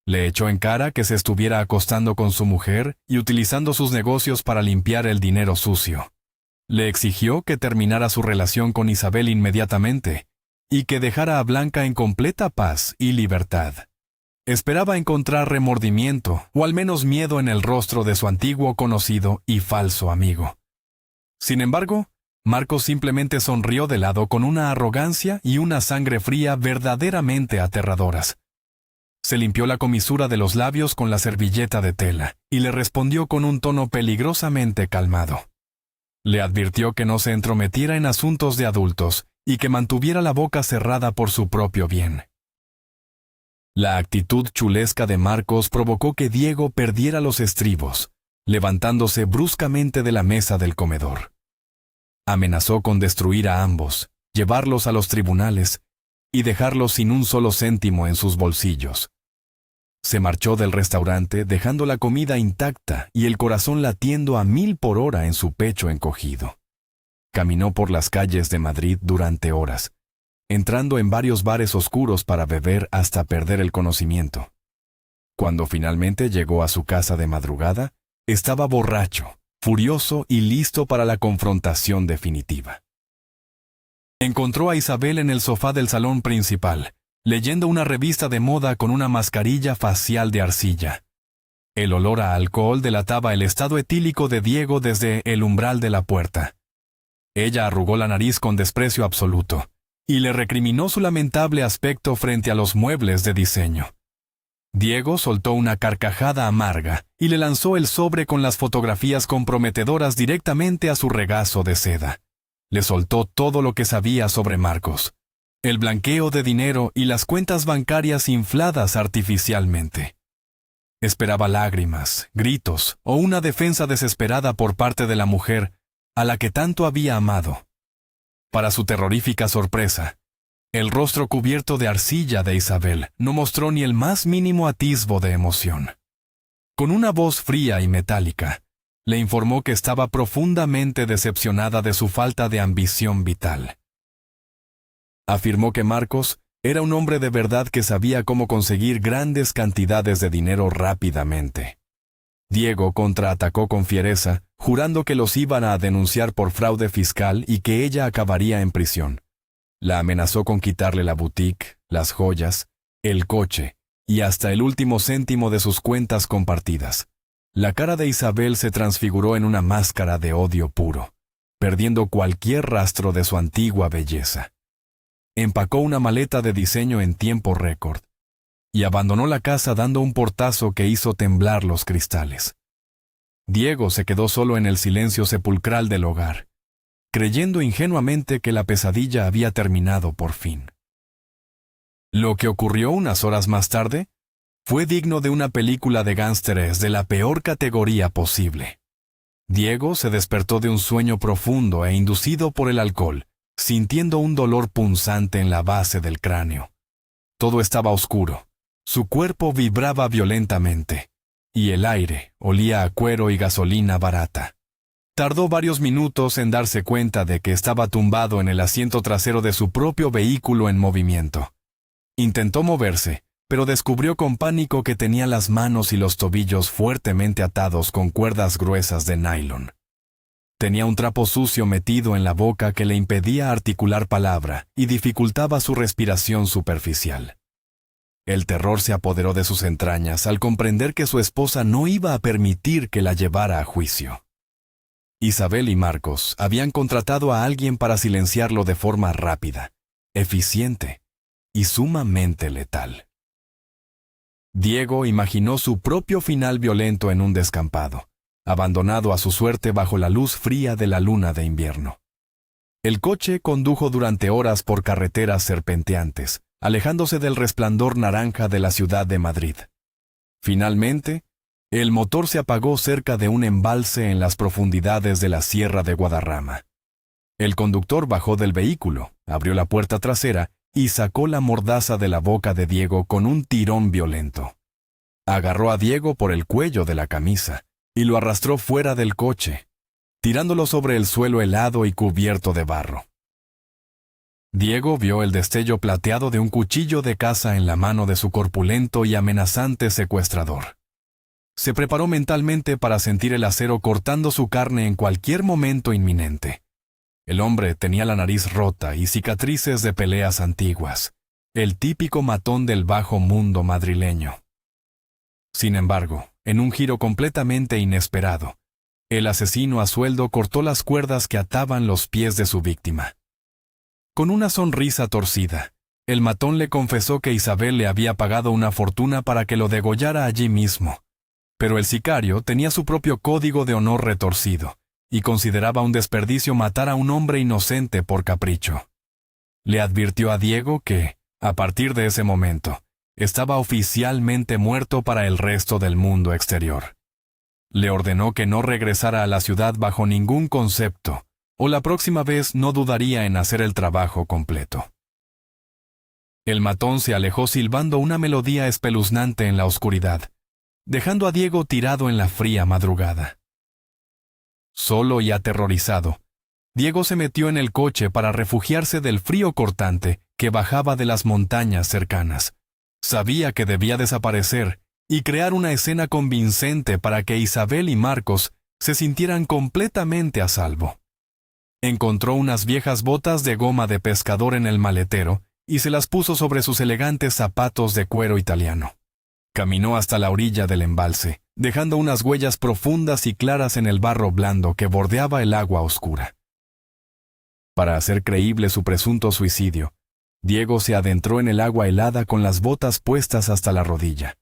Le echó en cara que se estuviera acostando con su mujer y utilizando sus negocios para limpiar el dinero sucio. Le exigió que terminara su relación con Isabel inmediatamente y que dejara a Blanca en completa paz y libertad. Esperaba encontrar remordimiento o al menos miedo en el rostro de su antiguo conocido y falso amigo. Sin embargo, Marcos simplemente sonrió de lado con una arrogancia y una sangre fría verdaderamente aterradoras. Se limpió la comisura de los labios con la servilleta de tela y le respondió con un tono peligrosamente calmado. Le advirtió que no se entrometiera en asuntos de adultos y que mantuviera la boca cerrada por su propio bien. La actitud chulesca de Marcos provocó que Diego perdiera los estribos, levantándose bruscamente de la mesa del comedor. Amenazó con destruir a ambos, llevarlos a los tribunales y dejarlos sin un solo céntimo en sus bolsillos. Se marchó del restaurante dejando la comida intacta y el corazón latiendo a 1000 por hora en su pecho encogido. Caminó por las calles de Madrid durante horas, entrando en varios bares oscuros para beber hasta perder el conocimiento. Cuando finalmente llegó a su casa de madrugada, estaba borracho, furioso y listo para la confrontación definitiva. Encontró a Isabel en el sofá del salón principal, leyendo una revista de moda con una mascarilla facial de arcilla. El olor a alcohol delataba el estado etílico de Diego desde el umbral de la puerta. Ella arrugó la nariz con desprecio absoluto y le recriminó su lamentable aspecto frente a los muebles de diseño. Diego soltó una carcajada amarga y le lanzó el sobre con las fotografías comprometedoras directamente a su regazo de seda. Le soltó todo lo que sabía sobre Marcos, el blanqueo de dinero y las cuentas bancarias infladas artificialmente. Esperaba lágrimas, gritos o una defensa desesperada por parte de la mujer a la que tanto había amado. Para su terrorífica sorpresa, el rostro cubierto de arcilla de Isabel no mostró ni el más mínimo atisbo de emoción. Con una voz fría y metálica, le informó que estaba profundamente decepcionada de su falta de ambición vital. Afirmó que Marcos era un hombre de verdad que sabía cómo conseguir grandes cantidades de dinero rápidamente. Diego contraatacó con fiereza, jurando que los iban a denunciar por fraude fiscal y que ella acabaría en prisión. La amenazó con quitarle la boutique, las joyas, el coche y hasta el último céntimo de sus cuentas compartidas. La cara de Isabel se transfiguró en una máscara de odio puro, perdiendo cualquier rastro de su antigua belleza. Empacó una maleta de diseño en tiempo récord y abandonó la casa dando un portazo que hizo temblar los cristales. Diego se quedó solo en el silencio sepulcral del hogar, creyendo ingenuamente que la pesadilla había terminado por fin. Lo que ocurrió unas horas más tarde fue digno de una película de gángsteres de la peor categoría posible. Diego se despertó de un sueño profundo e inducido por el alcohol, sintiendo un dolor punzante en la base del cráneo. Todo estaba oscuro, su cuerpo vibraba violentamente, y el aire olía a cuero y gasolina barata. Tardó varios minutos en darse cuenta de que estaba tumbado en el asiento trasero de su propio vehículo en movimiento. Intentó moverse, pero descubrió con pánico que tenía las manos y los tobillos fuertemente atados con cuerdas gruesas de nylon. Tenía un trapo sucio metido en la boca que le impedía articular palabra y dificultaba su respiración superficial. El terror se apoderó de sus entrañas al comprender que su esposa no iba a permitir que la llevara a juicio. Isabel y Marcos habían contratado a alguien para silenciarlo de forma rápida, eficiente y sumamente letal. Diego imaginó su propio final violento en un descampado, abandonado a su suerte bajo la luz fría de la luna de invierno. El coche condujo durante horas por carreteras serpenteantes, alejándose del resplandor naranja de la ciudad de Madrid. Finalmente, el motor se apagó cerca de un embalse en las profundidades de la Sierra de Guadarrama. El conductor bajó del vehículo, abrió la puerta trasera y sacó la mordaza de la boca de Diego con un tirón violento. Agarró a Diego por el cuello de la camisa y lo arrastró fuera del coche, tirándolo sobre el suelo helado y cubierto de barro. Diego vio el destello plateado de un cuchillo de caza en la mano de su corpulento y amenazante secuestrador. Se preparó mentalmente para sentir el acero cortando su carne en cualquier momento inminente. El hombre tenía la nariz rota y cicatrices de peleas antiguas, el típico matón del bajo mundo madrileño. Sin embargo, en un giro completamente inesperado, el asesino a sueldo cortó las cuerdas que ataban los pies de su víctima. Con una sonrisa torcida, el matón le confesó que Isabel le había pagado una fortuna para que lo degollara allí mismo, pero el sicario tenía su propio código de honor retorcido y consideraba un desperdicio matar a un hombre inocente por capricho. Le advirtió a Diego que, a partir de ese momento, estaba oficialmente muerto para el resto del mundo exterior. Le ordenó que no regresara a la ciudad bajo ningún concepto, o la próxima vez no dudaría en hacer el trabajo completo. El matón se alejó silbando una melodía espeluznante en la oscuridad, dejando a Diego tirado en la fría madrugada. Solo y aterrorizado, Diego se metió en el coche para refugiarse del frío cortante que bajaba de las montañas cercanas. Sabía que debía desaparecer y crear una escena convincente para que Isabel y Marcos se sintieran completamente a salvo. Encontró unas viejas botas de goma de pescador en el maletero y se las puso sobre sus elegantes zapatos de cuero italiano. Caminó hasta la orilla del embalse, dejando unas huellas profundas y claras en el barro blando que bordeaba el agua oscura. Para hacer creíble su presunto suicidio, Diego se adentró en el agua helada con las botas puestas hasta la rodilla.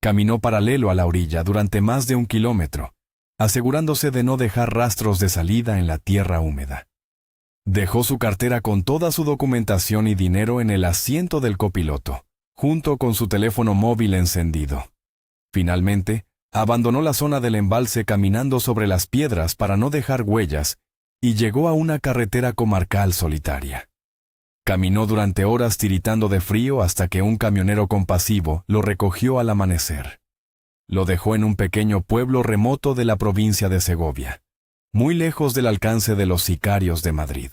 Caminó paralelo a la orilla durante más de 1 kilómetro, asegurándose de no dejar rastros de salida en la tierra húmeda. Dejó su cartera con toda su documentación y dinero en el asiento del copiloto, junto con su teléfono móvil encendido. Finalmente, abandonó la zona del embalse caminando sobre las piedras para no dejar huellas y llegó a una carretera comarcal solitaria. Caminó durante horas tiritando de frío hasta que un camionero compasivo lo recogió al amanecer. Lo dejó en un pequeño pueblo remoto de la provincia de Segovia, muy lejos del alcance de los sicarios de Madrid.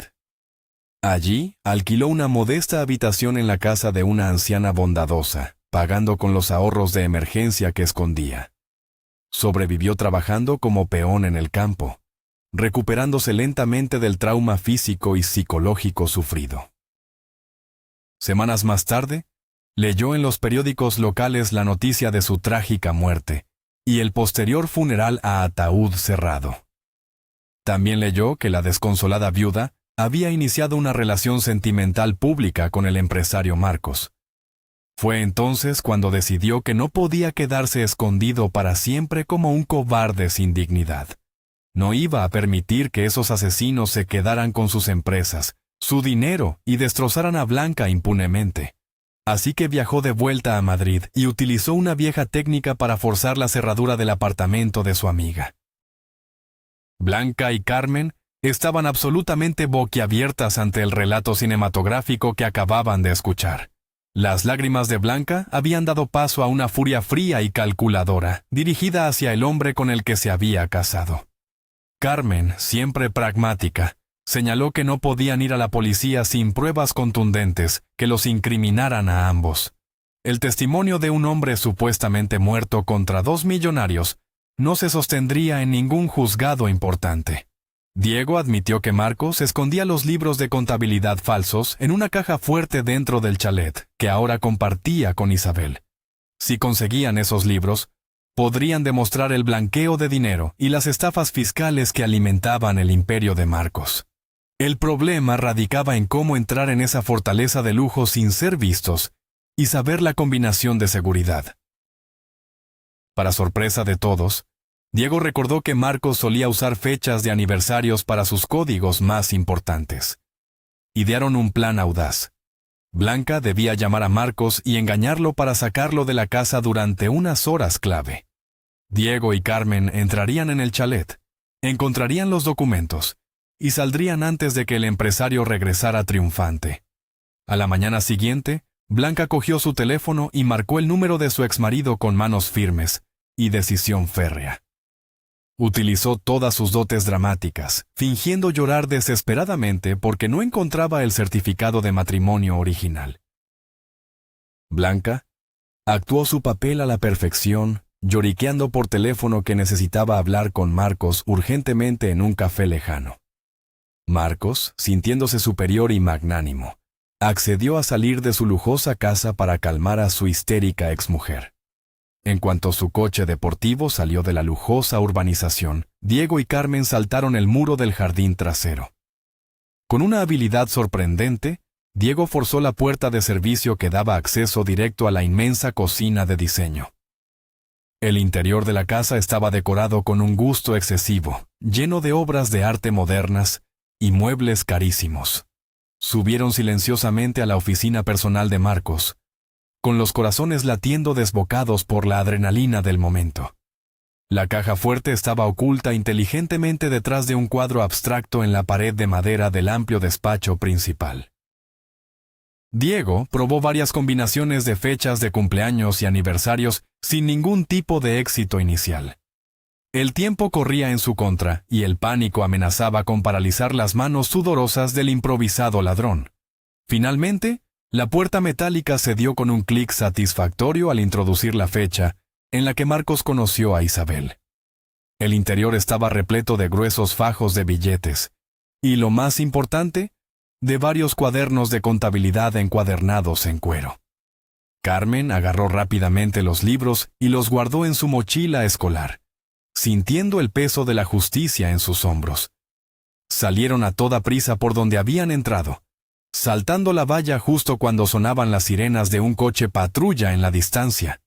Allí alquiló una modesta habitación en la casa de una anciana bondadosa, pagando con los ahorros de emergencia que escondía. Sobrevivió trabajando como peón en el campo, recuperándose lentamente del trauma físico y psicológico sufrido. Semanas más tarde, leyó en los periódicos locales la noticia de su trágica muerte y el posterior funeral a ataúd cerrado. También leyó que la desconsolada viuda había iniciado una relación sentimental pública con el empresario Marcos. Fue entonces cuando decidió que no podía quedarse escondido para siempre como un cobarde sin dignidad. No iba a permitir que esos asesinos se quedaran con sus empresas, su dinero y destrozaran a Blanca impunemente. Así que viajó de vuelta a Madrid y utilizó una vieja técnica para forzar la cerradura del apartamento de su amiga. Blanca y Carmen estaban absolutamente boquiabiertas ante el relato cinematográfico que acababan de escuchar. Las lágrimas de Blanca habían dado paso a una furia fría y calculadora, dirigida hacia el hombre con el que se había casado. Carmen, siempre pragmática, señaló que no podían ir a la policía sin pruebas contundentes que los incriminaran a ambos. El testimonio de un hombre supuestamente muerto contra 2 millonarios no se sostendría en ningún juzgado importante. Diego admitió que Marcos escondía los libros de contabilidad falsos en una caja fuerte dentro del chalet, que ahora compartía con Isabel. Si conseguían esos libros, podrían demostrar el blanqueo de dinero y las estafas fiscales que alimentaban el imperio de Marcos. El problema radicaba en cómo entrar en esa fortaleza de lujo sin ser vistos y saber la combinación de seguridad. Para sorpresa de todos, Diego recordó que Marcos solía usar fechas de aniversarios para sus códigos más importantes. Idearon un plan audaz. Blanca debía llamar a Marcos y engañarlo para sacarlo de la casa durante unas horas clave. Diego y Carmen entrarían en el chalet, encontrarían los documentos y saldrían antes de que el empresario regresara triunfante. A la mañana siguiente, Blanca cogió su teléfono y marcó el número de su exmarido con manos firmes y decisión férrea. Utilizó todas sus dotes dramáticas, fingiendo llorar desesperadamente porque no encontraba el certificado de matrimonio original. Blanca actuó su papel a la perfección, lloriqueando por teléfono que necesitaba hablar con Marcos urgentemente en un café lejano. Marcos, sintiéndose superior y magnánimo, accedió a salir de su lujosa casa para calmar a su histérica exmujer. En cuanto su coche deportivo salió de la lujosa urbanización, Diego y Carmen saltaron el muro del jardín trasero. Con una habilidad sorprendente, Diego forzó la puerta de servicio que daba acceso directo a la inmensa cocina de diseño. El interior de la casa estaba decorado con un gusto excesivo, lleno de obras de arte modernas y muebles carísimos. Subieron silenciosamente a la oficina personal de Marcos, con los corazones latiendo desbocados por la adrenalina del momento. La caja fuerte estaba oculta inteligentemente detrás de un cuadro abstracto en la pared de madera del amplio despacho principal. Diego probó varias combinaciones de fechas de cumpleaños y aniversarios sin ningún tipo de éxito inicial. El tiempo corría en su contra y el pánico amenazaba con paralizar las manos sudorosas del improvisado ladrón. Finalmente, la puerta metálica cedió con un clic satisfactorio al introducir la fecha en la que Marcos conoció a Isabel. El interior estaba repleto de gruesos fajos de billetes y, lo más importante, de varios cuadernos de contabilidad encuadernados en cuero. Carmen agarró rápidamente los libros y los guardó en su mochila escolar, sintiendo el peso de la justicia en sus hombros. Salieron a toda prisa por donde habían entrado, saltando la valla justo cuando sonaban las sirenas de un coche patrulla en la distancia.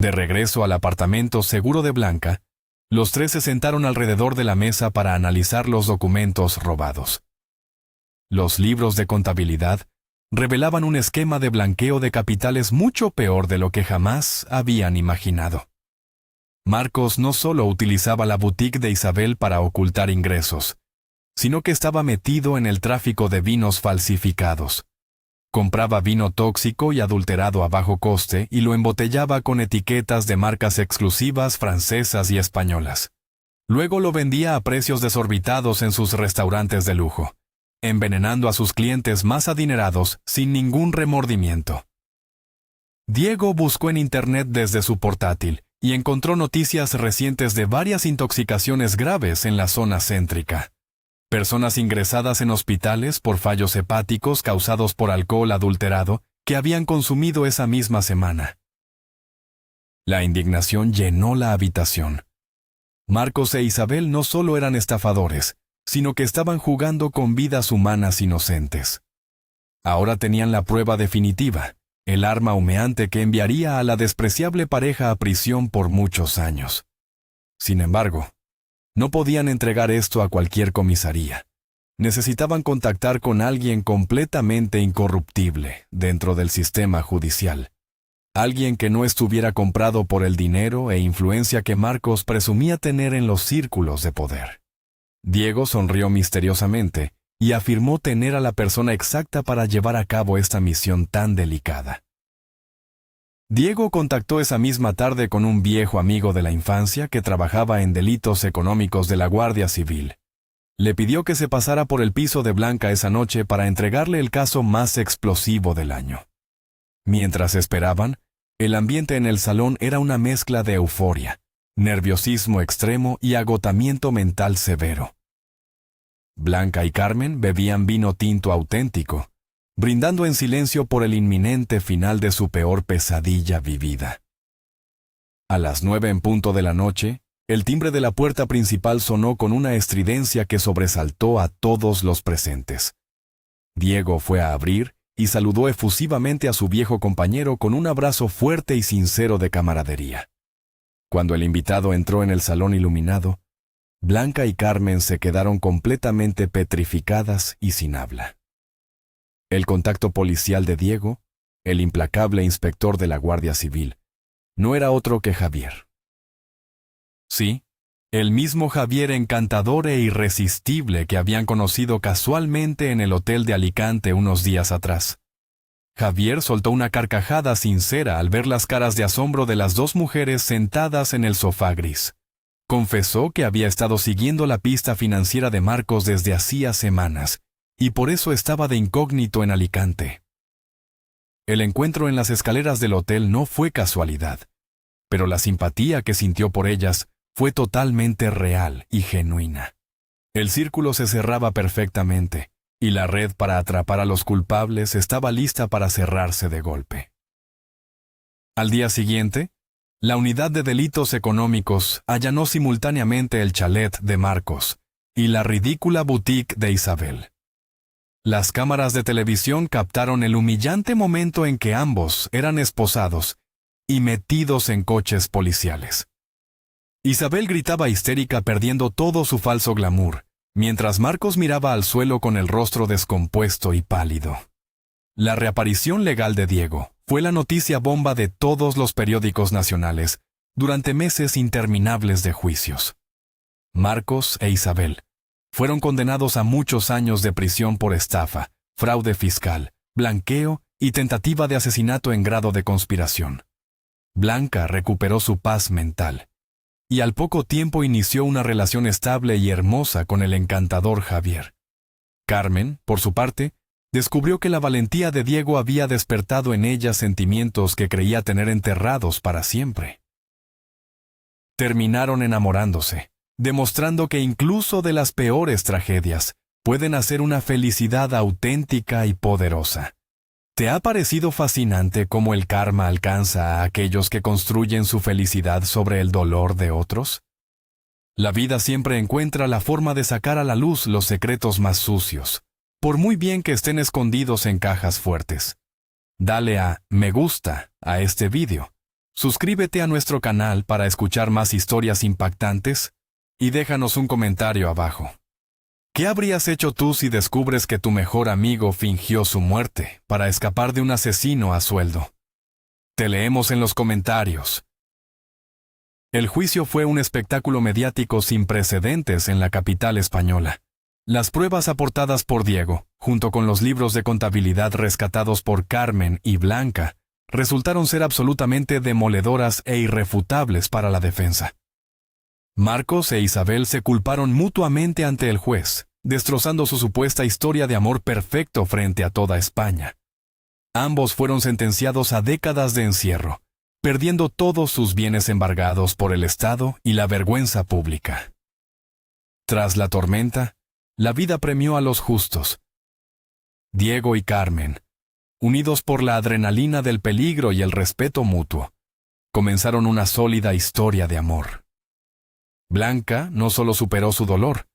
De regreso al apartamento seguro de Blanca, los tres se sentaron alrededor de la mesa para analizar los documentos robados. Los libros de contabilidad revelaban un esquema de blanqueo de capitales mucho peor de lo que jamás habían imaginado. Marcos no solo utilizaba la boutique de Isabel para ocultar ingresos, sino que estaba metido en el tráfico de vinos falsificados. Compraba vino tóxico y adulterado a bajo coste y lo embotellaba con etiquetas de marcas exclusivas francesas y españolas. Luego lo vendía a precios desorbitados en sus restaurantes de lujo, envenenando a sus clientes más adinerados sin ningún remordimiento. Diego buscó en Internet desde su portátil y encontró noticias recientes de varias intoxicaciones graves en la zona céntrica. Personas ingresadas en hospitales por fallos hepáticos causados por alcohol adulterado que habían consumido esa misma semana. La indignación llenó la habitación. Marcos e Isabel no solo eran estafadores, sino que estaban jugando con vidas humanas inocentes. Ahora tenían la prueba definitiva, el arma humeante que enviaría a la despreciable pareja a prisión por muchos años. Sin embargo, no podían entregar esto a cualquier comisaría. Necesitaban contactar con alguien completamente incorruptible dentro del sistema judicial. Alguien que no estuviera comprado por el dinero e influencia que Marcos presumía tener en los círculos de poder. Diego sonrió misteriosamente y afirmó tener a la persona exacta para llevar a cabo esta misión tan delicada. Diego contactó esa misma tarde con un viejo amigo de la infancia que trabajaba en delitos económicos de la Guardia Civil. Le pidió que se pasara por el piso de Blanca esa noche para entregarle el caso más explosivo del año. Mientras esperaban, el ambiente en el salón era una mezcla de euforia, nerviosismo extremo y agotamiento mental severo. Blanca y Carmen bebían vino tinto auténtico, brindando en silencio por el inminente final de su peor pesadilla vivida. A las 9 en punto de la noche, el timbre de la puerta principal sonó con una estridencia que sobresaltó a todos los presentes. Diego fue a abrir y saludó efusivamente a su viejo compañero con un abrazo fuerte y sincero de camaradería. Cuando el invitado entró en el salón iluminado, Blanca y Carmen se quedaron completamente petrificadas y sin habla. El contacto policial de Diego, el implacable inspector de la Guardia Civil, no era otro que Javier. Sí, el mismo Javier encantador e irresistible que habían conocido casualmente en el hotel de Alicante unos días atrás. Javier soltó una carcajada sincera al ver las caras de asombro de las dos mujeres sentadas en el sofá gris. Confesó que había estado siguiendo la pista financiera de Marcos desde hacía semanas, y por eso estaba de incógnito en Alicante. El encuentro en las escaleras del hotel no fue casualidad, pero la simpatía que sintió por ellas fue totalmente real y genuina. El círculo se cerraba perfectamente, y la red para atrapar a los culpables estaba lista para cerrarse de golpe. Al día siguiente, la unidad de delitos económicos allanó simultáneamente el chalet de Marcos y la ridícula boutique de Isabel. Las cámaras de televisión captaron el humillante momento en que ambos eran esposados y metidos en coches policiales. Isabel gritaba histérica perdiendo todo su falso glamour, mientras Marcos miraba al suelo con el rostro descompuesto y pálido. La reaparición legal de Diego fue la noticia bomba de todos los periódicos nacionales durante meses interminables de juicios. Marcos e Isabel fueron condenados a muchos años de prisión por estafa, fraude fiscal, blanqueo y tentativa de asesinato en grado de conspiración. Blanca recuperó su paz mental, y al poco tiempo inició una relación estable y hermosa con el encantador Javier. Carmen, por su parte, descubrió que la valentía de Diego había despertado en ella sentimientos que creía tener enterrados para siempre. Terminaron enamorándose, demostrando que incluso de las peores tragedias pueden hacer una felicidad auténtica y poderosa. ¿Te ha parecido fascinante cómo el karma alcanza a aquellos que construyen su felicidad sobre el dolor de otros? La vida siempre encuentra la forma de sacar a la luz los secretos más sucios, por muy bien que estén escondidos en cajas fuertes. Dale a me gusta a este vídeo. Suscríbete a nuestro canal para escuchar más historias impactantes y déjanos un comentario abajo. ¿Qué habrías hecho tú si descubres que tu mejor amigo fingió su muerte para escapar de un asesino a sueldo? Te leemos en los comentarios. El juicio fue un espectáculo mediático sin precedentes en la capital española. Las pruebas aportadas por Diego, junto con los libros de contabilidad rescatados por Carmen y Blanca, resultaron ser absolutamente demoledoras e irrefutables para la defensa. Marcos e Isabel se culparon mutuamente ante el juez, destrozando su supuesta historia de amor perfecto frente a toda España. Ambos fueron sentenciados a décadas de encierro, perdiendo todos sus bienes embargados por el Estado y la vergüenza pública. Tras la tormenta, la vida premió a los justos. Diego y Carmen, unidos por la adrenalina del peligro y el respeto mutuo, comenzaron una sólida historia de amor. Blanca no solo superó su dolor,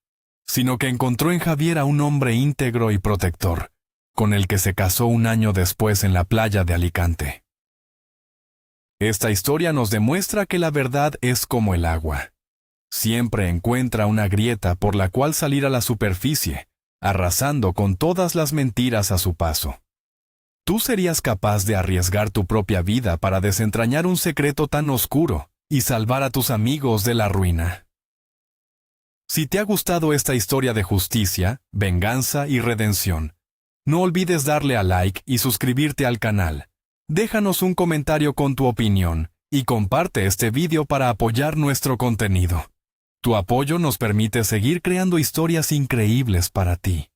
sino que encontró en Javier a un hombre íntegro y protector, con el que se casó un año después en la playa de Alicante. Esta historia nos demuestra que la verdad es como el agua. Siempre encuentra una grieta por la cual salir a la superficie, arrasando con todas las mentiras a su paso. ¿Tú serías capaz de arriesgar tu propia vida para desentrañar un secreto tan oscuro y salvar a tus amigos de la ruina? Si te ha gustado esta historia de justicia, venganza y redención, no olvides darle a like y suscribirte al canal. Déjanos un comentario con tu opinión y comparte este vídeo para apoyar nuestro contenido. Tu apoyo nos permite seguir creando historias increíbles para ti.